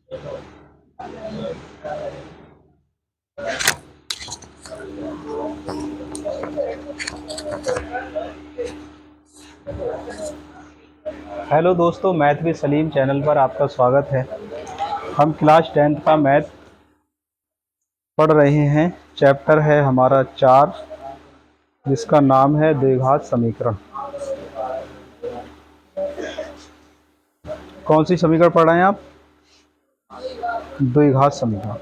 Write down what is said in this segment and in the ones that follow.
Hello दोस्तों, math with Salim channel पर आपका स्वागत है। हम क्लास 10th का मैथ पढ़ रहे हैं। चैप्टर है हमारा 4, जिसका नाम है द्विघात समीकरण। कौन सी समीकरण पढ़ रहे हैं आप? द्विघात समीकरण।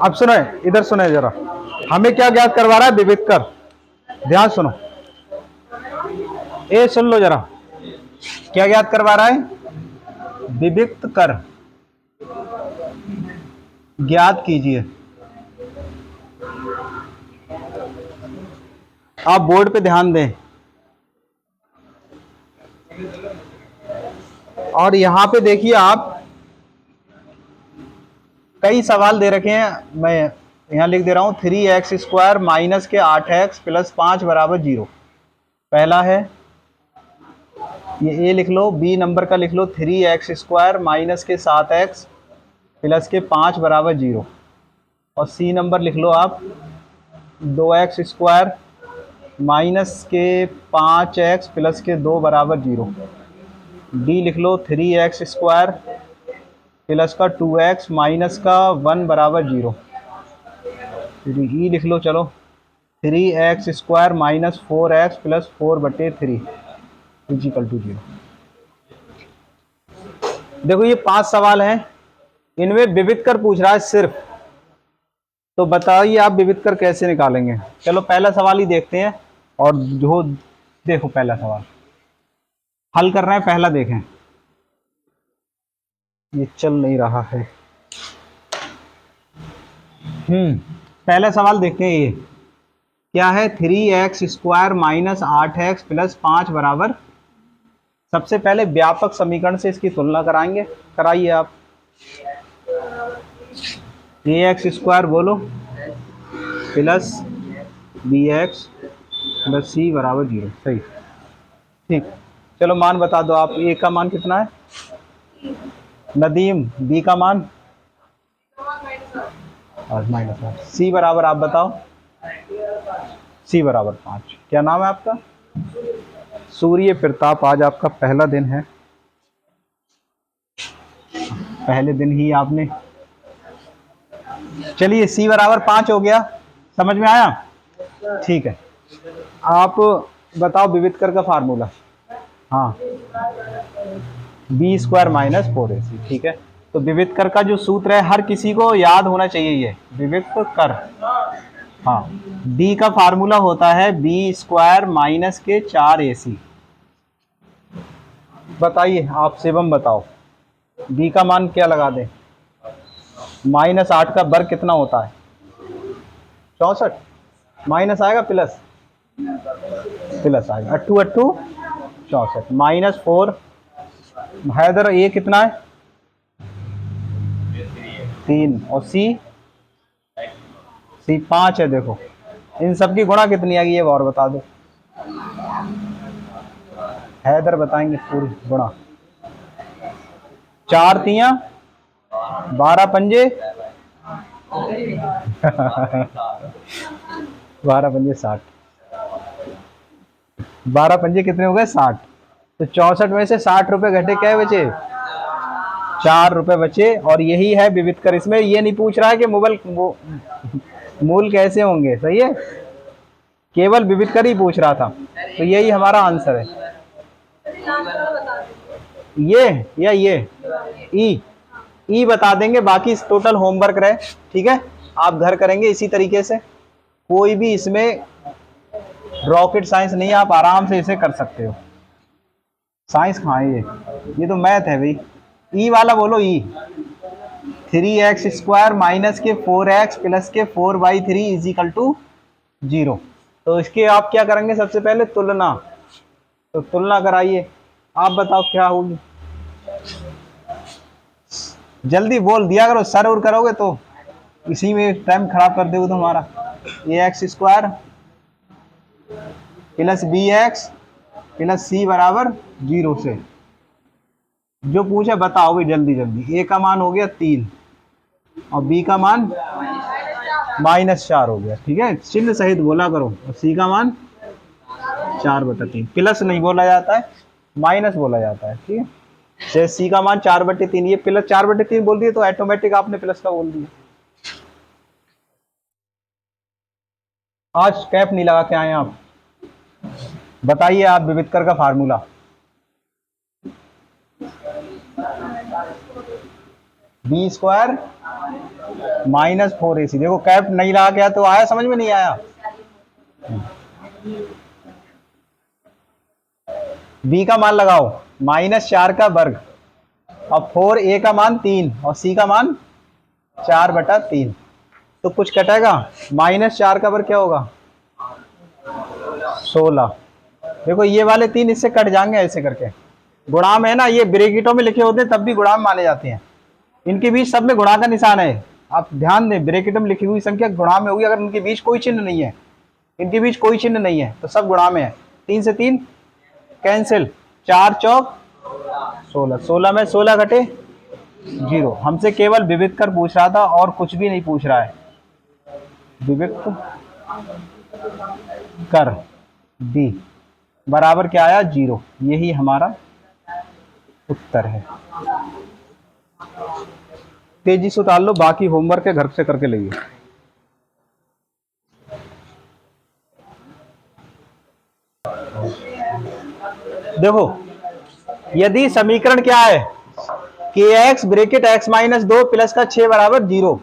अब सुनो, इधर सुने जरा। हमें क्या ज्ञात करवा रहा है? विविध कर। ध्यान सुनो, ए सुन लो जरा। क्या ज्ञात करवा रहा है? विविक्त कर ज्ञात कीजिए। आप बोर्ड पे ध्यान दें। और यहां पे देखिए, आप कई सवाल दे रखे हैं। मैं यहां लिख दे रहा हूं 3x² माइनस के 8x प्लस 5 बराबर 0। पहला है ये, ए लिख लो। बी नंबर का लिख लो 3x² माइनस के 7x प्लस के 5 बराबर 0। और सी नंबर लिख लो आप 2x² माइनस के 5x प्लस के 2 बराबर 0। डी लिख लो 3x² प्लस का 2x माइनस का 1 बराबर 0। ई लिख लो, चलो 3x² minus 4x plus 4/3 equal to 0। देखो ये 5 सवाल हैं, इनमें विविध कर पूछ रहा है सिर्फ। तो बताइए आप विविध कर कैसे निकालेंगे? चलो पहला सवाल ही देखते हैं। और जो देखो, पहला सवाल हल कर रहे हैं, पहला देखें। ये चल नहीं रहा है। पहला सवाल देखते हैं। ये क्या है? 3x² माइनस 8x प्लस 5 बराबर। सबसे पहले व्यापक समीकरण से इसकी तुलना कराएंगे। कराइए आप। ax² बोलो प्लस bx प्लस c बराबर 0। सही, ठीक। चलो मान बता दो आप। a का मान कितना है नदीम? b का मान और -8। c बराबर आप बताओ। c बराबर 5। क्या नाम है आपका? सूर्य प्रताप। आज आपका पहला दिन है। पहले दिन ही आपने, चलिए c बराबर 5 हो गया। समझ में आया? ठीक है। आप बताओ विविध कर का फार्मूला। हाँ, b² माइनस 4ac। ठीक है। तो विविध कर का जो सूत्र है, हर किसी को याद होना चाहिए। ये विविध कर, हाँ, b का फार्मूला होता है b² माइनस के 4ac। बताइए आप, शिवम बताओ b का मान क्या लगा दें? -8 का वर्ग कितना होता है? 64। माइनस आएगा प्लस? प्लस आएगा। 8 8 64 माइनस 4। हैदर ए कितना है? 3। और सी 5 है। देखो इन सब की गुणा कितनी आएगी ये और बता दो। हैदर बताएंगे पूरी गुणा। 4 तियां 12 पंजे 12 पंजे 60। 12 पंजे कितने हो गए? 60। तो 64 में से 60 रुपए घटे, क्या बचे? 4 रुपए बचे। और यही है विविध कर। इसमें ये नहीं पूछ रहा है कि मूल कैसे होंगे। सही है, केवल विविध कर ही पूछ रहा था। तो यही हमारा आंसर है। ये या ये ई बता देंगे, बाकी टोटल होमवर्क रहे। ठीक है, आप घर करेंगे इसी तरीके से। कोई भी इसमें रॉकेट साइंस नहीं है, आप आराम से इसे कर सकते हो। साइंस कहाँ है? ये तो मैथ है भाई। ई वाला बोलो। ई 3x² माइनस के 4x प्लस के 4/3 इज इक्वल टू 0। तो इसके आप क्या करेंगे? सबसे पहले तुलना। तो तुलना कराइए। आप बताओ क्या होगी? जल्दी बोल दिया करो, सर और करोगे तो इसी में टाइम खराब कर दोगे तुम्हारा। A X square plus B X plus C बराबर 0 से। जो पूछे बताओ भाई जल्दी जल्दी। ए का मान हो गया 3 और बी का मान -4 हो गया। ठीक है, चिन्ह सहित बोला करो। और सी का मान 4/3। प्लस नहीं बोला जाता है, माइनस बोला जाता है। ठीक है, जैसे सी का मान 4/3, ये प्लस 4/3 बोल दिए तो ऑटोमेटिक आपने प्लस का बोल दिया। आज कैप नहीं लगा के आए आप, बताइए आप विविधकर का फार्मूला। B square -4ac। देखो कैप नहीं लगा के आया तो आया, समझ में नहीं आया। बी का मान लगाओ -4 का वर्ग और 4a का मान 3 और c का मान 4/3। तो कुछ कटेगा, -4 का वर्ग क्या होगा 16। देखो ये वाले 3 इससे कट जाएंगे ऐसे करके। गुणाम है ना, ये ब्रैकेटों में लिखे होते हैं तब भी गुणाम माने जाते हैं। इनके बीच सब में गुणा का निशान है, आप ध्यान दें। ब्रैकेट में लिखी हुई संख्या गुणा में होगी अगर इनके बीच कोई चिन्ह नहीं है, इनके बीच कोई चिन्ह नहीं है तो सब गुणा में है। 3 से 3 कैंसिल, 4 चौक 16, 16 में 16 घटे 0। हमसे केवल विविधकर पूछ रहा था और कुछ भी नहीं पूछ रहा है। विविधकर डी बराबर क्या आया 0। यही हमारा उत्तर है। तेजी से उतार लो, बाकी होमवर्क है घर से करके लेंगे। देखो यदि समीकरण क्या है के एक्स ब्रैकेट x -2 प्लस का 6 बराबर 0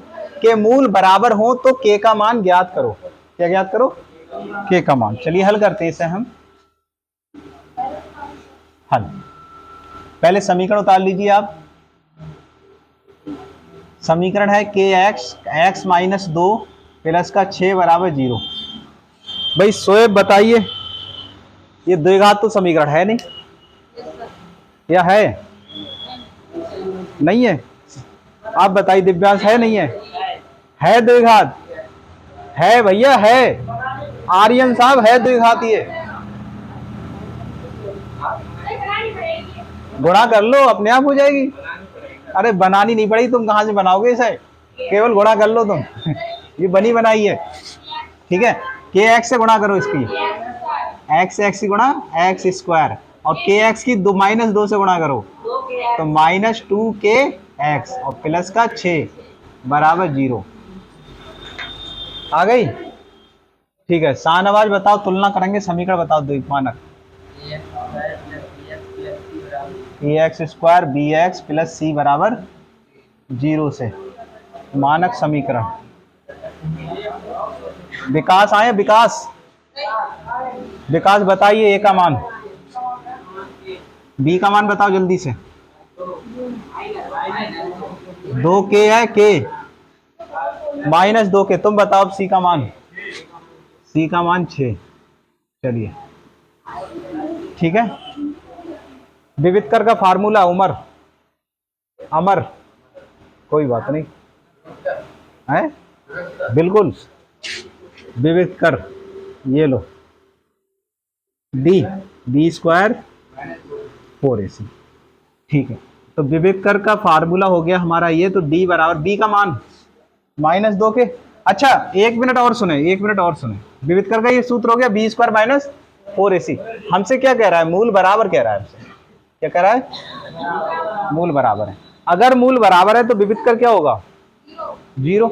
के मूल बराबर हो तो k का मान ज्ञात करो। क्या ज्ञात करो, k का मान। चलिए हल करते हैं इसे हम। हल, पहले समीकरण उतार लीजिए आप। समीकरण है के एक्स -2 प्लस का 6 बराबर 0। भाई शोएब बताइए, ये द्विघात तो समीकरण है नहीं, या है नहीं है? आप बताइए दिव्यांश, है नहीं है? है द्विघात, है भैया है। आर्यन साहब है द्विघात। ये गुणा कर लो अपने आप हो जाएगी। अरे बनानी नहीं पड़ेगी, तुम कहां से बनाओगे इसे, केवल गुणा कर लो तुम। ये बनी बनाई है। ठीक है, के एक्स से गुणा करो इसकी, एक्स एक्स की गुणा एक्स स्क्वायर, और के एक्स की -2 से गुणा करो तो -2k x और प्लस का 6 बराबर 0 आ गई। ठीक है, शाहनवाज बताओ, तुलना करेंगे समीकरण बताओ दो मानक। ax square B X plus C बराबर 0 से मानक समीकरण। विकास आए, विकास विकास बताइए, ए का मान, बी का मान बताओ जल्दी से। 2k है, k -2k। तुम बताओ सी का मान, सी का मान 6। चलिए ठीक है, विविधकर का फार्मूला उमर अमर, कोई बात नहीं है, बिल्कुल विविधकर। ये लो बी स्क्वायर 4ac। ठीक है, तो विविधकर का फार्मूला हो गया हमारा ये। तो डी बराबर, बी का मान -2k। अच्छा एक मिनट और सुने, एक मिनट और सुने। विविधकर का ये सूत्र हो गया बी स्क्वायर -4ac। हमसे क्या कह रहा है, मूल बराबर कह रहा है हमसे। क्या कह रहा है, मूल बराबर है। अगर मूल बराबर है तो विविधकर क्या होगा 0।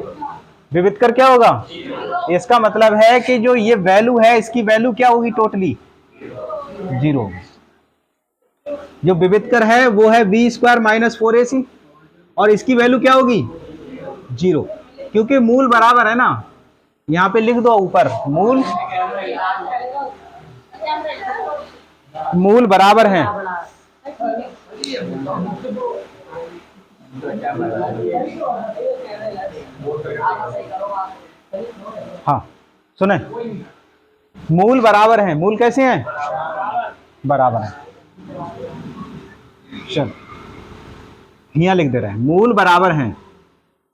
विविधकर क्या होगा, इसका मतलब है कि जो ये वैल्यू है इसकी वैल्यू क्या होगी टोटली 0। जो विविधकर है वो है बी स्क्वायर -4ac और इसकी वैल्यू क्या होगी 0, क्योंकि मूल बराबर है ना। यहां पे लिख दो ऊपर, मूल बराबर है। हाँ सुने, मूल बराबर है। मूल कैसे हैं, बराबर है। चल यहाँ लिख दे रहे हैं मूल बराबर हैं,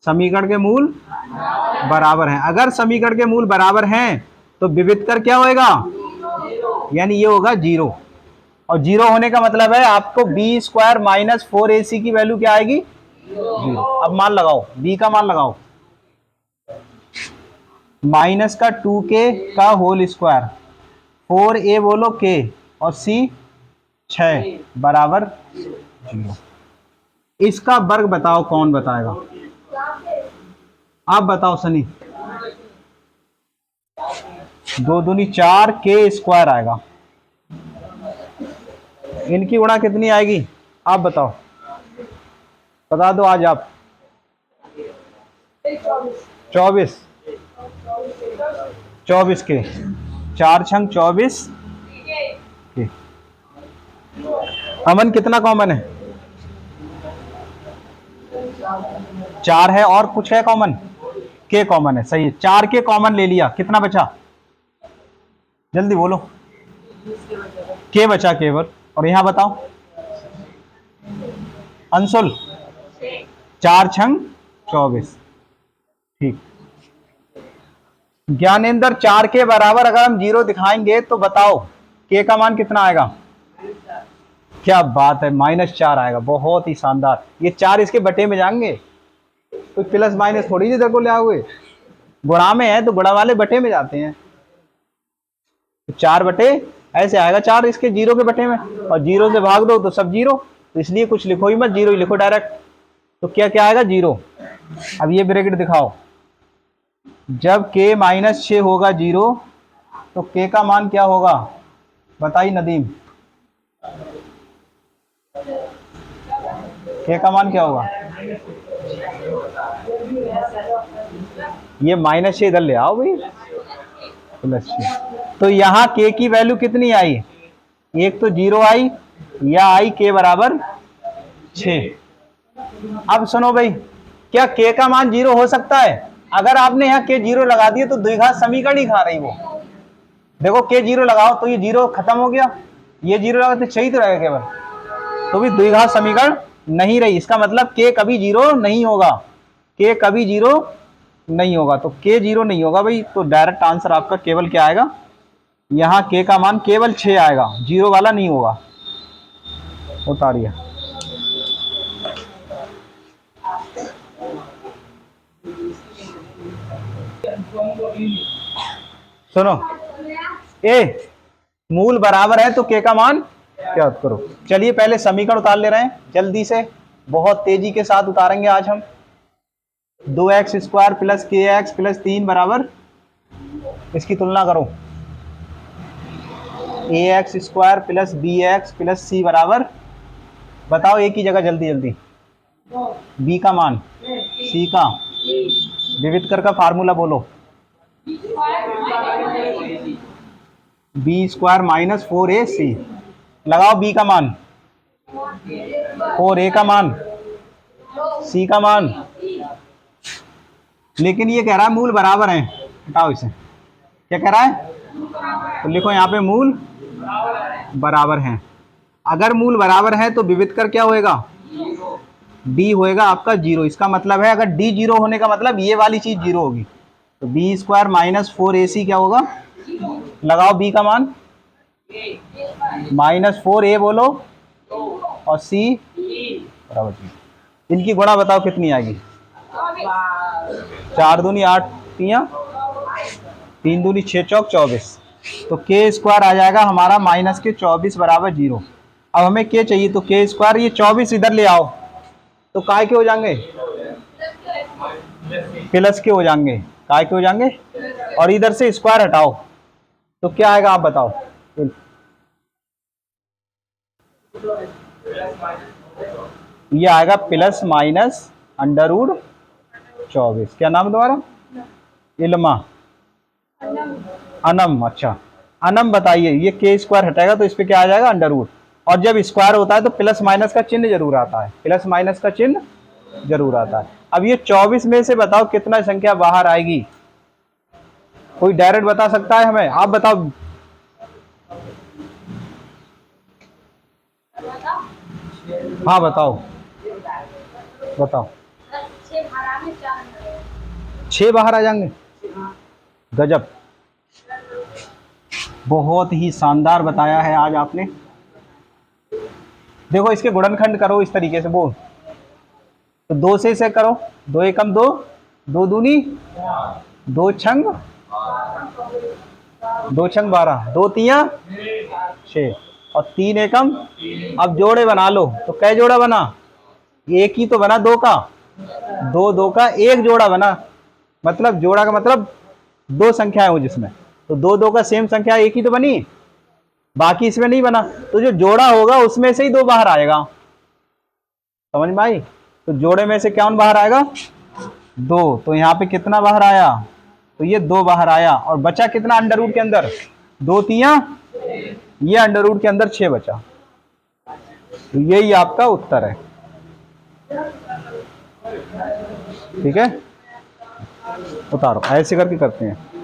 समीकरण के मूल बराबर हैं। अगर समीकरण के मूल बराबर हैं तो विविधकर क्या होएगा, यानी ये होगा 0। और 0 होने का मतलब है आपको बी स्क्वायर माइनस 4ac की वैल्यू क्या आएगी, 0। अब मान लगाओ, बी का मान लगाओ, माइनस का 2k का होल स्क्वायर, 4a बोलो k और c 6 बराबर 0। इसका वर्ग बताओ, कौन बताएगा, आप बताओ सनी। 2 दूनी 4 k स्क्वायर आएगा, इनकी गुणा कितनी आएगी आप बताओ, बता दो आज आप। 24 के 4 छंग 24 के। अमन कितना कॉमन है, 4 है और कुछ है कॉमन, के कॉमन है, सही है। 4 के कॉमन ले लिया, कितना बचा, जल्दी बोलो, के बचा केवल। और यहां बताओ अंशुल, 4 छंग 24, ठीक। ज्ञानेंद्र 4 के बराबर अगर हम 0 दिखाएंगे तो बताओ के का मान कितना आएगा, क्या बात है, -4 आएगा, बहुत ही शानदार। ये 4 इसके बटे में जाएंगे, कोई प्लस माइनस थोड़ी इधर को ले आओगे, गुणा में है तो गुणा वाले बटे में जाते हैं, तो 4 बटे ऐसे आएगा, 4 इसके 0 के बटे में, और 0 से भाग दो तो सब 0, तो इसलिए कुछ लिखो ही मत, 0 ही लिखो डायरेक्ट। तो क्या क्या आएगा, 0। अब ये ब्रैकेट दिखाओ, जब k -6 होगा 0 तो k का मान क्या होगा, बताइए नदीम, k का मान क्या होगा, ये -6 इधर ले आओ भाई, +6। तो यहाँ k की वैल्यू कितनी आई, एक तो 0 आई, या आई k बराबर 6। अब सुनो भाई, क्या k का मान 0 हो सकता है, अगर आपने यहाँ k 0 लगा दिया तो द्विघात समीकरण ही खा रही वो, देखो k 0 लगाओ तो ये 0 खत्म हो गया, ये 0 लगाते सही तो रहेगा केवल, तो भी द्विघात समीकरण नहीं रही, इसका मतलब k कभी 0 नहीं होगा, k कभी 0 नहीं होगा, तो k 0 नहीं होगा भाई, तो डायरेक्ट आंसर आपका केवल क्या आएगा, यहाँ k का मान केवल 6 आएगा, 0 वाला नहीं होगा। उतारिए, सुनो, ए मूल बराबर है तो k का मान क्या करो। चलिए पहले समीकरण उतार ले रहे हैं जल्दी से, बहुत तेजी के साथ उतारेंगे आज हम। 2x square plus kx plus 3 बराबर, इसकी तुलना करो, ax square plus bx plus c बराबर, बताओ एक ही जगह जल्दी जल्दी, b का मान c का, विविधकर का फार्मूला बोलो, बी स्क्वायर माइनस 4ac, लगाओ b का मान, 4a का मान, c का मान, लेकिन ये कह रहा है मूल बराबर हैं, हटाओ इसे, क्या कह रहा है, तो लिखो यहाँ पे मूल बराबर हैं। अगर मूल बराबर है तो विविधकर क्या होएगा, d होएगा आपका 0, इसका मतलब है अगर d 0 होने का मतलब ये वाली चीज 0 होगी, तो बी स्क्वायर माइनस 4ac क्या होगा, लगाओ b का मान, -4a बोलो और c बराबर 0, इनकी गुणा बताओ कितनी आएगी, 4 दूनी 8 तियां, 3 दूनी 6 चौक 24, तो k स्क्वायर आ जाएगा हमारा -24 बराबर 0। अब हमें k चाहिए, तो k स्क्वायर, ये 24 इधर ले आओ तो काय के हो जाएंगे, प्लस के हो जाएंगे, काय के हो जाएंगे, और इधर से स्क्वायर हटाओ तो क्या आएगा आप बताओ, ये आएगा प्लस माइनस √24, क्या नाम दोबारा, इल्मा, अनम, अच्छा अनम, बताइए ये k स्क्वायर हटाएगा तो इस पे क्या आ जाएगा, √, और जब स्क्वायर होता है तो प्लस माइनस का चिन्ह जरूर आता है, प्लस माइनस का चिन्ह जरूर आता है। अब ये 24 में से बताओ कितना संख्या बाहर आएगी, कोई डायरेक्ट बता सकता है हमें, आप बताओ, हाँ बताओ, बताओ। 6 बाहर आ जाएंगे। गजब, बहुत ही शानदार बताया है आज आपने। देखो इसके गुणनखंड करो इस तरीके से, वो तो 2 से इसे करो, 2 एकम 2, 2 दूनी 2 छंग 2 छंग 12, 2 तिया 6 और 3 एकम। अब जोड़े बना लो, तो कै जोड़ा बना? एक ही तो बना 2 का, 2 2 का एक जोड़ा बना। मतलब जोड़ा का मतलब 2 संख्याएं हो जिसमें, तो 2 2 का सेम संख्या एक ही तो बनी, बाकी इसमें नहीं बना। तो जो जोड़ा होगा उसमें से ही 2 बाहर आएगा। समझ में आई? तो जोड़े में से क्या बाहर आएगा? 2। तो यहाँ पे कितना बाहर आया? तो ये 2 बाहर आया, और बचा कितना अंडर रूट के अंदर? 2 तिया, ये अंडर रूट के अंदर 6 बचा। तो यही आपका उत्तर है। ठीक है, उतारो, ऐसे करके करते हैं।